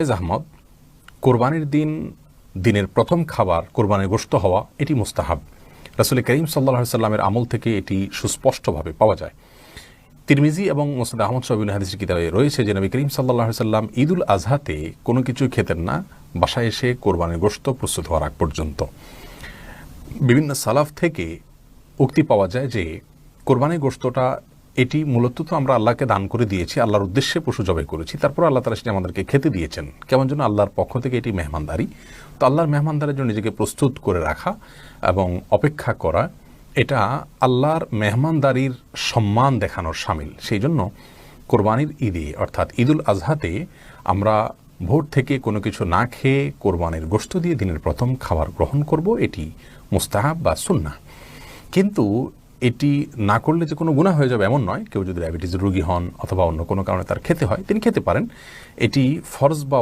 আহমদ, কোরবানির দিন দিনের প্রথম খাবার কোরবানির গোশত হওয়া এটি মুস্তাহাব। রাসূল করিম সাল্লাল্লাহু আলাইহি সাল্লামের আমল থেকে এটি সুস্পষ্টভাবে পাওয়া যায়। তিরমিজি এবং মুসনাদ আহমদ সহ বিভিন্ন হাদিসের কিতাবে রয়েছে যে নবী করিম সাল্লাল্লাহু আলাইহি সাল্লাম ঈদুল আজহাতে কোনো কিছু খেতেন না বাসায় এসে কোরবানির গোশত প্রস্তুত হওয়ার আগ পর্যন্ত। বিভিন্ন সালাফ থেকে উক্তি পাওয়া যায় যে কোরবানির গোশতটা এটি মূলত তো আমরা আল্লাহকে দান করে দিয়েছি, আল্লাহর উদ্দেশ্যে পশু জবাই করেছি, তারপর আল্লাহ তাআলা সেটি আমাদেরকে খেতে দিয়েছেন। কেমন যেন আল্লাহর পক্ষ থেকে এটি মেহমানদারি। তো আল্লাহর মেহমানদারির জন্য নিজেকে প্রস্তুত করে রাখা এবং অপেক্ষা করা, এটা আল্লাহর মেহমানদারির সম্মান দেখানোর শামিল। সেই জন্য কোরবানির ঈদে অর্থাৎ ঈদুল আজহাতে আমরা ভোর থেকে কোনো কিছু না খেয়ে কোরবানির গোশত দিয়ে দিনের প্রথম খাবার গ্রহণ করব, এটি মুস্তাহাব বা সুন্নাহ। কিন্তু এটি না করলে যে কোনো গুনাহ হয়ে যাবে এমন নয়। কেউ যদি ডায়াবেটিসের রোগী হন অথবা অন্য কোনো কারণে তার খেতে হয়, তিনি খেতে পারেন। এটি ফরজ বা